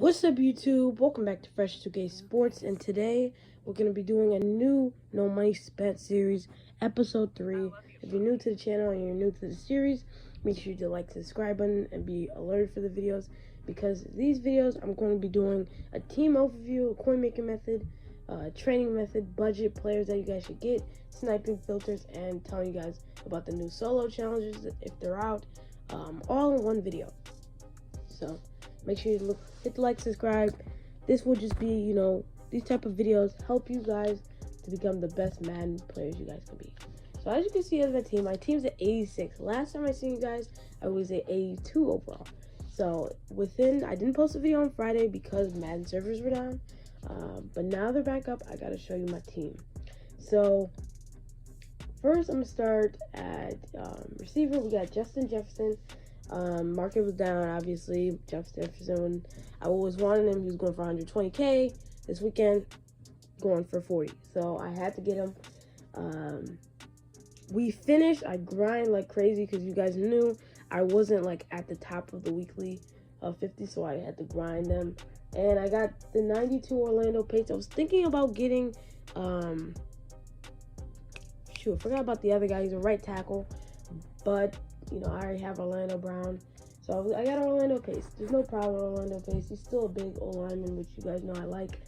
What's up, YouTube? Welcome back to Fresh 2K Sports, and today we're going to be doing a new No Money Spent series, episode 3. If you're new to the channel and you're new to the series, make sure to like the subscribe button and be alerted for the videos, because these videos I'm going to be doing a team overview, a coin making method, training method, budget players that you guys should get, sniping filters, and telling you guys about the new solo challenges if they're out, all in one video. So make sure you hit the like, subscribe. This will just be, these type of videos help you guys to become the best Madden players you guys can be. So as you can see, as my team's at 86. Last time I seen you guys, I was at 82 overall. So I didn't post a video on Friday because Madden servers were down. But now they're back up. I gotta show you my team. So first, I'm gonna start at receiver. We got Justin Jefferson. Market was down, obviously. Jefferson, I always wanted him. He was going for 120K. This weekend, going for 40. So I had to get him. We finished. I grind like crazy because you guys knew I wasn't like at the top of the weekly 50, so I had to grind them. And I got the 92 Orlando Patriots. I was thinking about getting, I forgot about the other guy. He's a right tackle, but I already have Orlando Brown. So I got Orlando Pace. There's no problem with Orlando Pace. He's still a big O-lineman, which you guys know I like.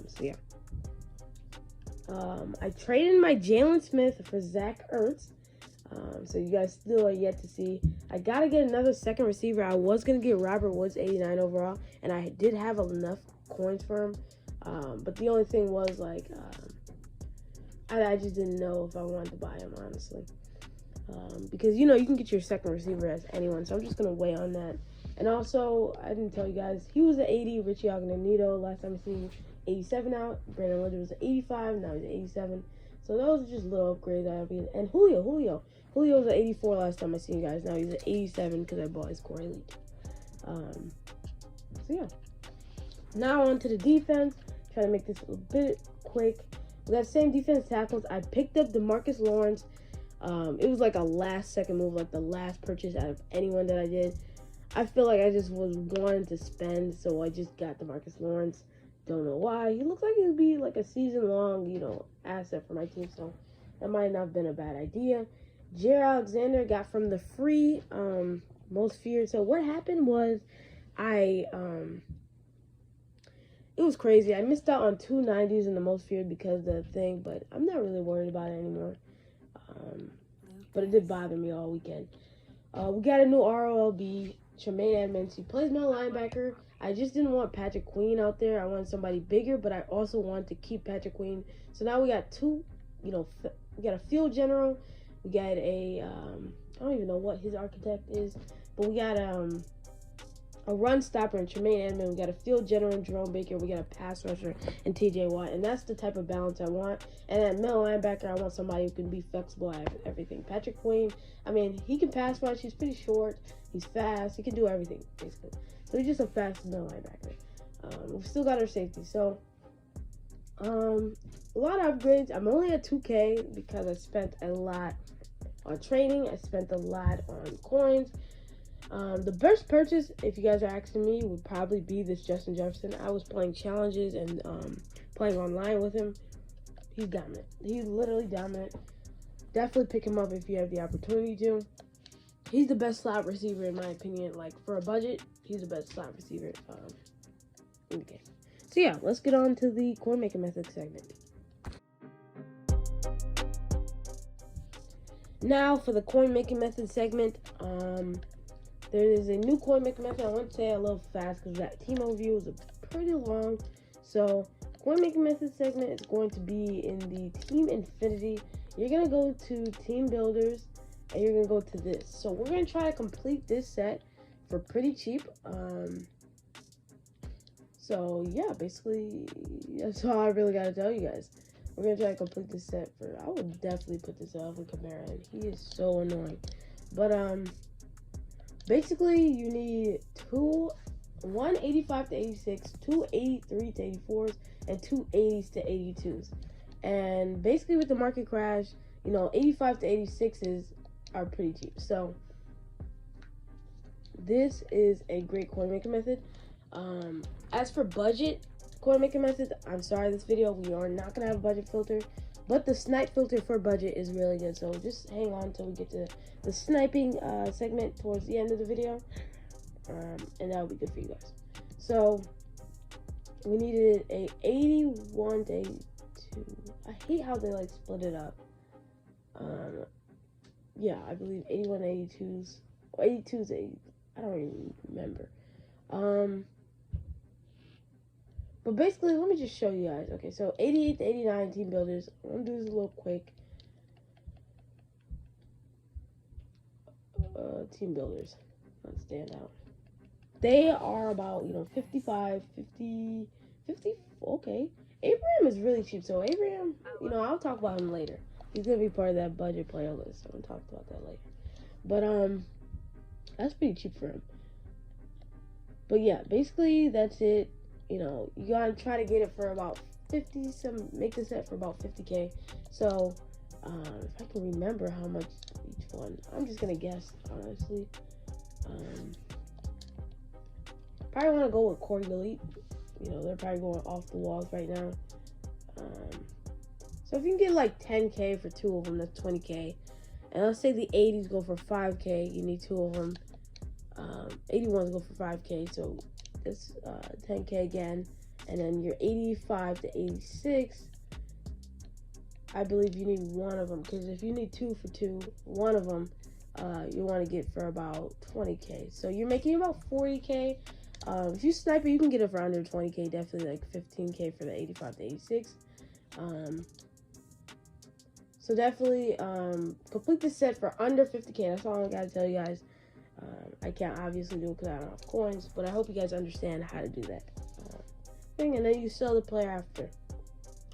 So yeah. I traded my Jalen Smith for Zach Ertz. So you guys still are yet to see. I got to get another second receiver. I was going to get Robert Woods, 89 overall. And I did have enough coins for him. But the only thing was, I just didn't know if I wanted to buy him, honestly. Because you can get your second receiver as anyone, so I'm just gonna wait on that. And also, I didn't tell you guys, he was an 80. Richie Agnanito, last time I seen 87 out. Brandon Linder was an 85. Now he's an 87. So those are just little upgrades. And Julio was an 84 last time I seen you guys. Now he's an 87 because I bought his core elite. So yeah. Now on to the defense. Try to make this a bit quick. We got the same defense tackles. I picked up DeMarcus Lawrence. It was like a last-second move, like the last purchase out of anyone that I did. I feel like I just was wanting to spend, so I just got DeMarcus Lawrence. Don't know why. He looks like he'd be like a season-long, asset for my team, so that might not have been a bad idea. Jair Alexander got from the free most feared. So what happened was it was crazy. I missed out on 2 90s in the most feared because of the thing, but I'm not really worried about it anymore. But it did bother me all weekend. We got a new ROLB, Tremaine Edmonds. He plays middle linebacker. I just didn't want Patrick Queen out there. I wanted somebody bigger, but I also wanted to keep Patrick Queen. So now we got two, we got a field general. We got a, I don't even know what his architect is, but we got a run stopper in Tremaine Edmonds. We got a field general in Jerome Baker. We got a pass rusher in TJ Watt. And that's the type of balance I want. And at middle linebacker, I want somebody who can be flexible at everything. Patrick Queen, he can pass rush. He's pretty short. He's fast. He can do everything, basically. So he's just a fast middle linebacker. We've still got our safety. So, a lot of upgrades. I'm only at 2K because I spent a lot on training. I spent a lot on coins. The best purchase, if you guys are asking me, would probably be this Justin Jefferson. I was playing challenges and playing online with him. He's dominant. He's literally dominant. Definitely pick him up if you have the opportunity to. He's the best slot receiver in my opinion. Like, for a budget, he's the best slot receiver in the game. So yeah, let's get on to the coin making method segment. Now for the coin making method segment, there is a new coin making method. I want to say a little fast because that team overview is pretty long. So, coin making method segment is going to be in the Team Infinity. You're going to go to Team Builders and you're going to go to this. So, we're going to try to complete this set for pretty cheap. So, yeah, basically, that's all I really got to tell you guys. We're going to try to complete this set I would definitely put this up with Kamara. He is so annoying. But, basically, you need 185 to 86, 283 to 84s, and 280s to 82s. And basically, with the market crash, 85 to 86s are pretty cheap. So this is a great coin making method. As for budget coin making methods, I'm sorry, this video we are not gonna have a budget filter, but the snipe filter for budget is really good. So just hang on until we get to the sniping segment towards the end of the video, and that'll be good for you guys. So we needed a 81 to 82. I hate how they like split it up. Yeah, I believe 81 82s or 82s 80. I don't even remember. But basically, let me just show you guys. Okay, so 88 to 89 team builders. I'm gonna do this a little quick. Team builders. Let's stand out. They are about, 55, 50, 50. Okay. Abraham is really cheap. So Abraham, I'll talk about him later. He's gonna be part of that budget player list. I'm gonna talk about that later. But that's pretty cheap for him. But yeah, basically that's it. You gotta try to get it for about 50. Make the set for about 50K. So if I can remember how much each one, I'm just gonna guess honestly. Probably want to go with Corey Elite. They're probably going off the walls right now. So if you can get like 10K for 2 of them, that's 20K. And let's say the 80s go for 5K, you need 2 of them. 81s go for 5K, so it's 10K again. And then your 85 to 86, I believe you need 1 of them. Because if you need 2 for 2, 1 of them, you want to get for about 20K. So you're making about 40K. If you snipe it, you can get it for under 20K, definitely like 15K for the 85 to 86. So definitely complete the set for under 50K. That's all I gotta tell you guys. I can't obviously do it because I don't have coins, but I hope you guys understand how to do that thing, and then you sell the player after.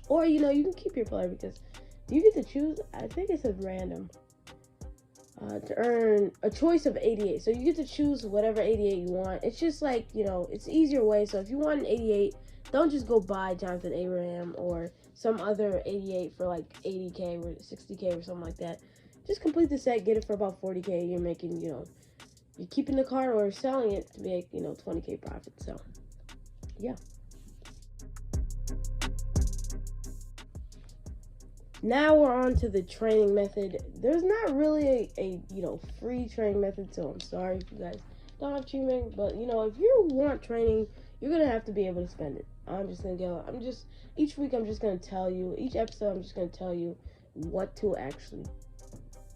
Or, you can keep your player because do you get to choose? I think it says random. To earn a choice of 88. So you get to choose whatever 88 you want. It's just like, it's easier way. So if you want an 88, don't just go buy Jonathan Abraham or some other 88 for like 80K or 60K or something like that. Just complete the set, get it for about 40K. You're making, you're keeping the card or selling it to make, 20K profit. So, yeah. Now we're on to the training method. There's not really a free training method, so I'm sorry if you guys don't have training, but if you want training, you're gonna have to be able to spend it. Each week I'm just gonna tell you, each episode I'm just gonna tell you what to actually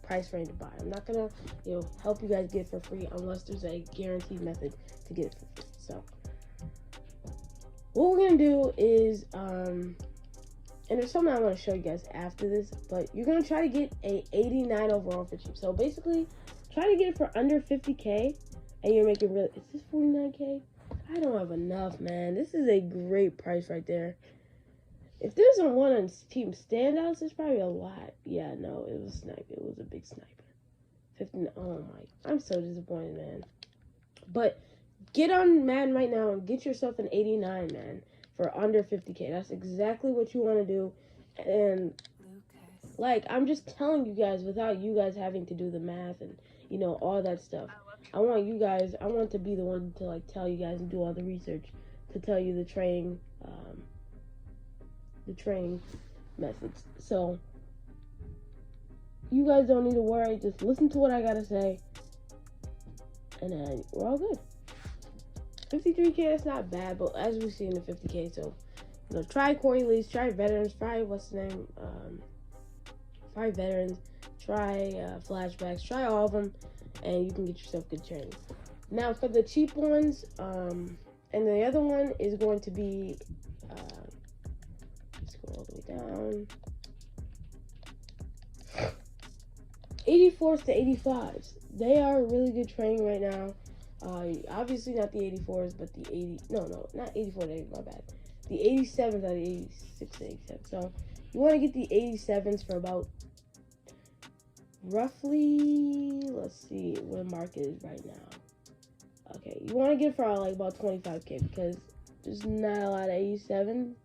price range to buy. I'm not gonna help you guys get it for free unless there's a guaranteed method to get it for free. So what we're gonna do is and there's something I want to show you guys after this, but you're going to try to get a 89 overall for cheap. So basically, try to get it for under 50K, and you're making really, is this 49K? I don't have enough, man. This is a great price right there. If there's one on Team Standouts, it's probably a lot. Yeah, no, it was sniper. It was a big sniper. 50, oh my, I'm so disappointed, man. But get on Madden right now and get yourself an 89, man. For under 50K. That's exactly what you want to do. And like, I'm just telling you guys without you guys having to do the math and all that stuff. I want to be the one to like tell you guys and do all the research to tell you the training methods. So you guys don't need to worry, just listen to what I gotta say and then we're all good. 53K, that's not bad, but as we see in the 50K, so try Corey Lee's, try veterans, try what's the name, try veterans, try flashbacks, try all of them, and you can get yourself good training. Now for the cheap ones, and the other one is going to be, let's go all the way down, 84s to 85s. They are really good training right now. Obviously not the 84s, but the 80, no, not 84 to 80, my bad. The 87s are the 86 to 87. So you want to get the 87s for about roughly, let's see where the market is right now. Okay, you want to get it for like about 25K because there's not a lot of 87.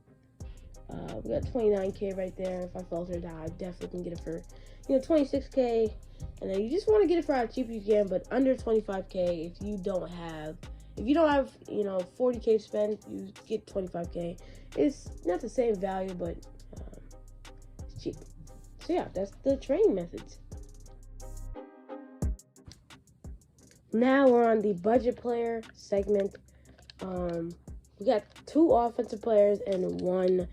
We got 29K right there. If I filter it down, I definitely can get it for 26K. And then you just want to get it for how cheap you can, but under 25K if you don't have If you don't have, 40K spent, you get 25K. It's not the same value, but it's cheap. So yeah, that's the training methods. Now we're on the budget player segment. We got two offensive players and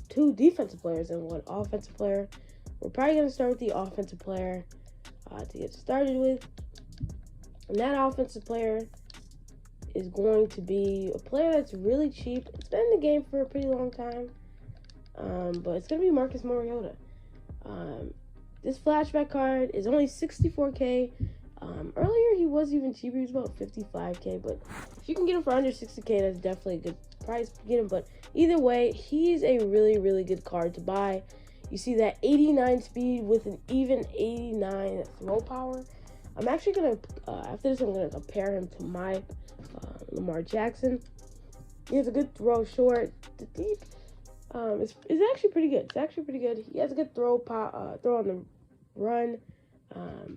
two defensive players and one offensive player. We're probably going to start with the offensive player to get started with. And that offensive player is going to be a player that's really cheap. It's been in the game for a pretty long time, but it's going to be Marcus Mariota. This flashback card is only 64K. Earlier he was even cheaper. He was about 55K, but if you can get him for under 60K, that's definitely a good price to get him. But either way, he's a really, really good card to buy. You see that 89 speed with an even 89 throw power. I'm actually going to, after this, I'm going to compare him to my Lamar Jackson. He has a good throw short to deep. It's actually pretty good. It's actually pretty good. He has a good throw on the run,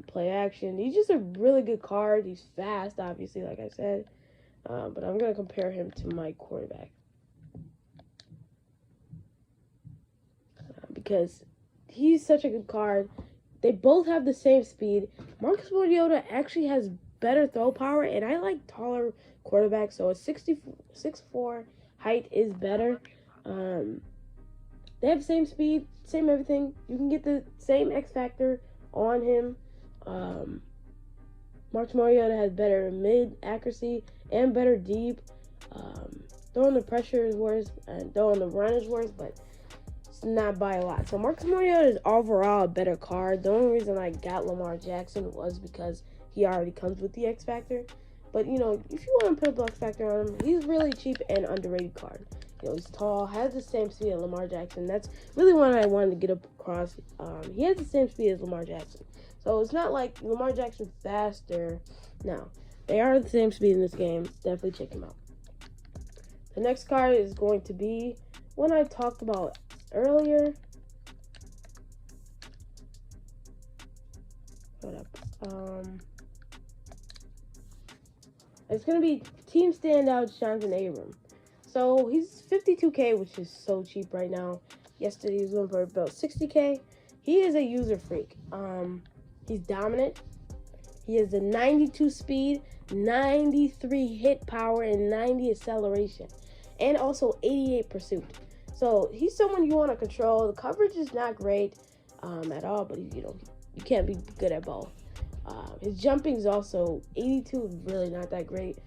play action. He's just a really good card. He's fast, obviously, like I said. But I'm going to compare him to my quarterback. Because he's such a good card. They both have the same speed. Marcus Mariota actually has better throw power, and I like taller quarterbacks, so a 6'4" height is better. They have the same speed, same everything. You can get the same X factor on him. Marcus Mariota has better mid accuracy and better deep. Throwing the pressure is worse, and throwing the run is worse, but it's not by a lot. So Marcus Mariota is overall a better card. The only reason I got Lamar Jackson was because he already comes with the X factor. But, if you want to put a X factor on him, he's really cheap and underrated card. He's tall, has the same speed as Lamar Jackson. That's really what I wanted to get across. He has the same speed as Lamar Jackson. So it's not like Lamar Jackson's faster. No, they are the same speed in this game. Definitely check him out. The next card is going to be one I talked about earlier. Hold up. It's going to be Team Standout Jonathan Abram. So he's 52K, which is so cheap right now. Yesterday he was going for about 60K. He is a user freak. He's dominant. He has a 92 speed, 93 hit power, and 90 acceleration. And also 88 pursuit. So he's someone you want to control. The coverage is not great at all, but you can't be good at both. His jumping is also 82, really not that great.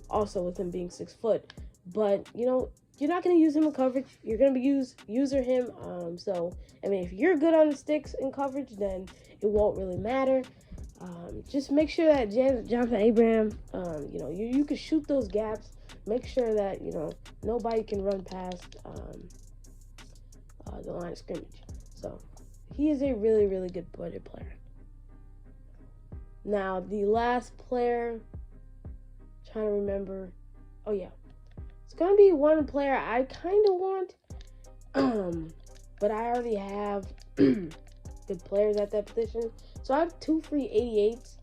Also with him being 6 foot. But, you're not going to use him in coverage. You're going to be user him. If you're good on the sticks in coverage, then it won't really matter. Just make sure that Jonathan Abram, you can shoot those gaps. Make sure that, nobody can run past the line of scrimmage. So, he is a really, really good budget player. Now, the last player, trying to remember. Oh, yeah. It's going to be one player I kind of want, but I already have good players at that position. So I have 2 free 88s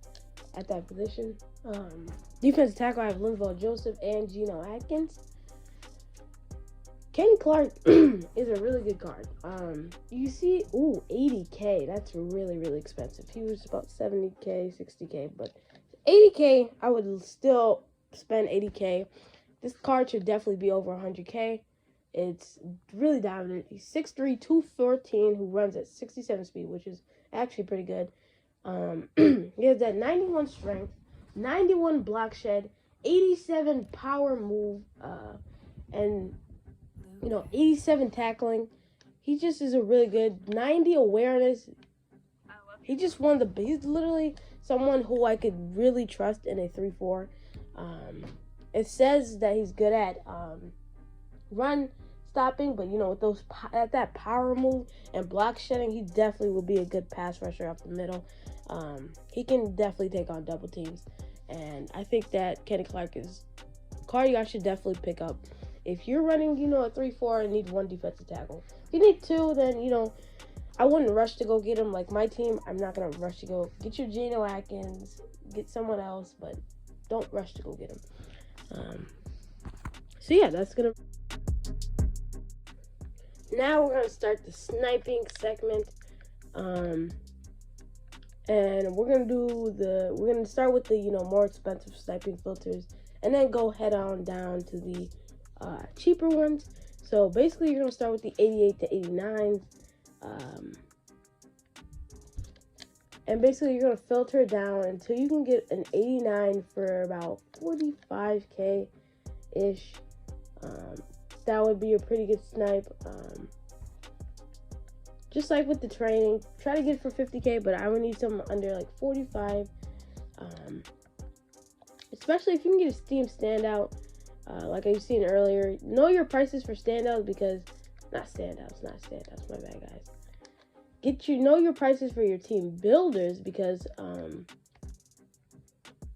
at that position. Defensive tackle, I have Linval Joseph and Geno Atkins. Kenny Clark is a really good card. You see, 80K. That's really, really expensive. He was about 70K, 60K, but 80K, I would still spend 80K. This card should definitely be over 100K. It's really dominant. He's 6'3", 214, who runs at 67 speed, which is actually pretty good. He has that 91 strength, 91 block shed, 87 power move, and 87 tackling. He just is a really good 90 awareness. He's literally someone who I could really trust in a 3-4. It says that he's good at run stopping, but with that power move and block shedding, he definitely will be a good pass rusher up the middle. He can definitely take on double teams, and I think that Kenny Clark is a card you guys should definitely pick up. If you're running, a 3-4 and need 1 defensive tackle, if you need 2, then I wouldn't rush to go get him. Like my team, I'm not gonna rush to go get your Geno Atkins, get someone else, but don't rush to go get them. So yeah, that's gonna. Now we're gonna start the sniping segment. And we're gonna start with the more expensive sniping filters, and then go head on down to the cheaper ones. So basically, you're gonna start with the 88 to 89s, and basically you're gonna filter it down until you can get an 89 for about 45k ish. That would be a pretty good snipe. Just like with the training, try to get it for 50k, but I would need something under like 45. Especially if you can get a Steam standout, like I was saying earlier. Know your prices for standouts, because not standouts, my bad, guys. Know your prices for your team builders, because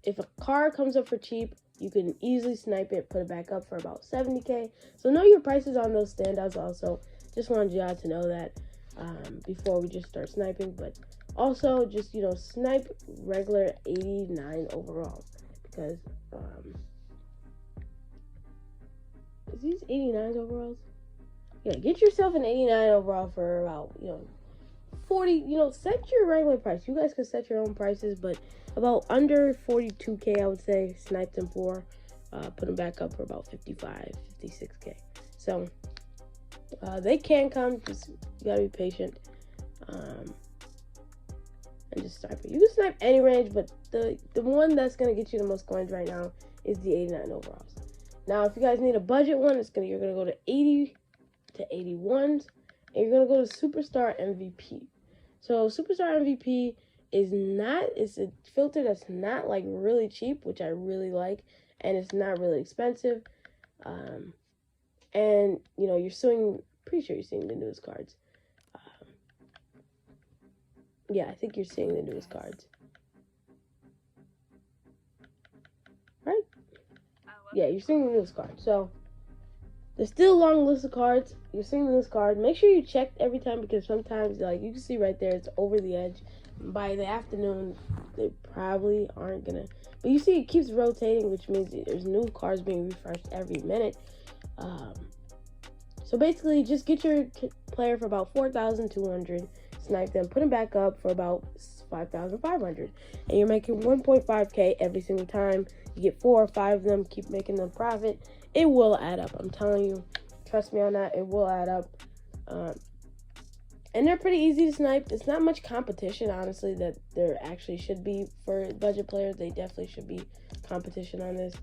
if a car comes up for cheap, you can easily snipe it, put it back up for about 70k. So know your prices on those standouts also. Just wanted y'all to know that before we just start sniping. But also just snipe regular 89 overall, because is these 89s overalls? Yeah, get yourself an 89 overall for about 40. Set your regular price. You guys can set your own prices, but about under 42k, I would say snipe them for. Put them back up for about 55, 56k. So they can come. Just you gotta be patient. And just snipe it. You can snipe any range, but the one that's gonna get you the most coins right now is the 89 overalls. Now, if you guys need a budget one, you're gonna go to 80 to 81s, and you're gonna go to Superstar MVP. So Superstar MVP it's a filter that's not like really cheap, which I really like, and it's not really expensive. And pretty sure you're seeing the newest cards. Yeah, I think you're seeing the newest cards. Right? Yeah, you're seeing the newest card. So there's still a long list of cards. You're seeing the newest card. Make sure you check every time, because sometimes, like you can see right there, it's over the edge. By the afternoon, they probably aren't gonna. But you see, it keeps rotating, which means there's new cards being refreshed every minute. So basically, just get your player for about 4,200, snipe them, put them back up for about 5,500, and you're making 1.5k every single time. You get 4 or 5 of them, keep making them profit. It will add up. I'm telling you, trust me on that. It will add up. And they're pretty easy to snipe. It's not much competition, honestly, that there actually should be for budget players. They definitely should be competition on this.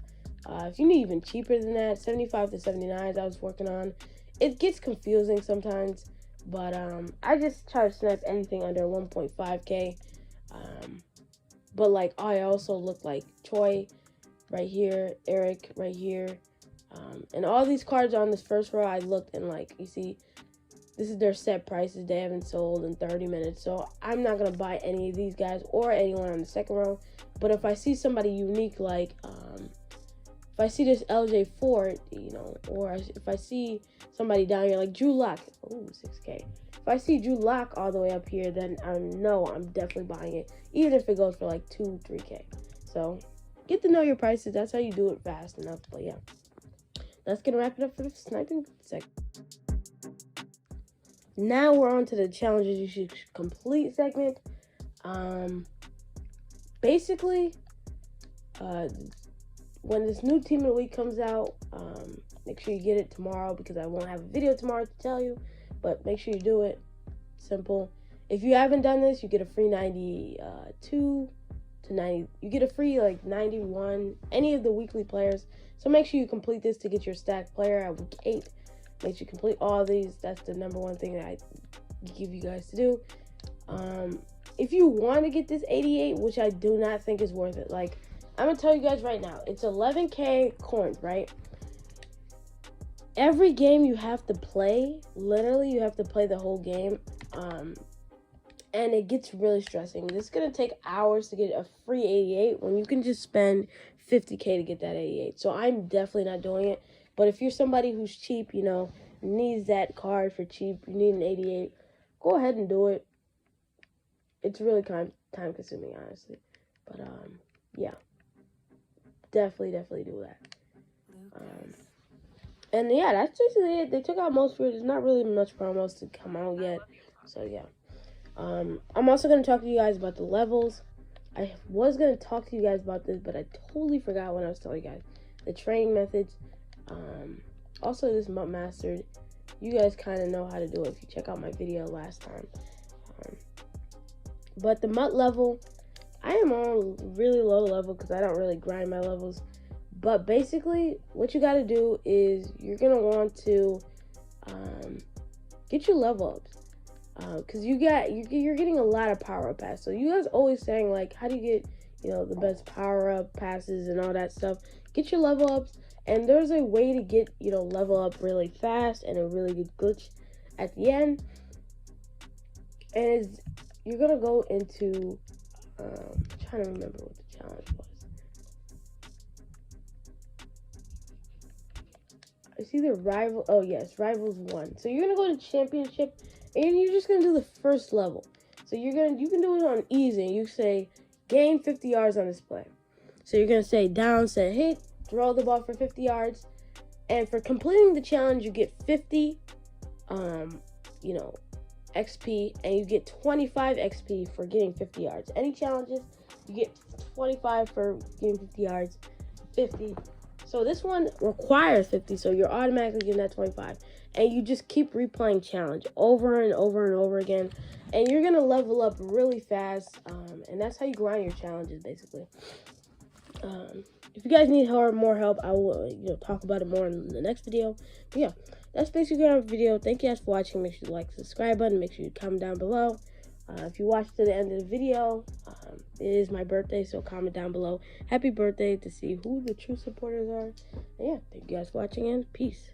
If you need even cheaper than that, 75 to 79s I was working on. It gets confusing sometimes, but I just try to snipe anything under 1.5k. But like, I also look like Choi right here, Eric right here, and all these cards on this first row, I looked, and like, you see, this is their set prices. They haven't sold in 30 minutes, so I'm not gonna buy any of these guys or anyone on the second row. But if I see somebody unique, like if I see this LJ Ford, or if I see somebody down here like Drew Lock, 6k. If I see Drew Lock all the way up here, then I know I'm definitely buying it, even if it goes for like 2-3k. So get to know your prices. That's how you do it fast enough. But yeah, that's gonna wrap it up for the sniping segment. Now we're on to the challenges you should complete segment. Basically, when this new team of the week comes out, make sure you get it tomorrow, because I won't have a video tomorrow to tell you, but make sure you do it. Simple. If you haven't done this, you get a free 92 to 90. You get a free like 91, any of the weekly players. So make sure you complete this to get your stacked player at week 8. Make sure you complete all these. That's the number one thing that I give you guys to do. If you want to get this 88, which I do not think is worth it, like, I'm going to tell you guys right now, it's 11k coins, right? Every game you have to play, literally, you have to play the whole game, and it gets really stressing. This is going to take hours to get a free 88 when you can just spend 50k to get that 88. So I'm definitely not doing it. But if you're somebody who's cheap, needs that card for cheap, you need an 88, go ahead and do it. It's really time consuming, honestly. But, yeah. definitely do that. And yeah, that's basically it. They took out most fears. There's not really much promos to come out yet. So yeah. I'm also going to talk to you guys about the levels. I was going to talk to you guys about this, but I totally forgot when I was telling you guys. The training methods. Also, this MUT Mastered. You guys kind of know how to do it if you check out my video last time. But the MUT level, I am on really low level because I don't really grind my levels. But basically, what you got to do is you're going to want to get your level ups. Because you're getting a lot of power-up passes. So you guys always saying, like, how do you get, the best power-up passes and all that stuff? Get your level ups. And there's a way to get, level up really fast and a really good glitch at the end. And you're going to go into, I'm trying to remember what the challenge was. It's either Rivals 1. So you're going to go to Championship, and you're just going to do the first level. So you can do it on easy, and you say, gain 50 yards on display. So you're going to say down, set, hit, throw the ball for 50 yards. And for completing the challenge, you get 50, XP, and you get 25 XP for getting 50 yards. Any challenges, you get 25 for getting 50 yards, 50. So this one requires 50, so you're automatically getting that 25. And you just keep replaying challenge over and over and over again. And you're going to level up really fast. And that's how you grind your challenges, basically. If you guys need more help, I will talk about it more in the next video. But yeah, that's basically our video. Thank you guys for watching. Make sure you like the subscribe button. Make sure you comment down below. If you watched to the end of the video, it is my birthday, so comment down below. Happy birthday to see who the true supporters are. And yeah, thank you guys for watching, and peace.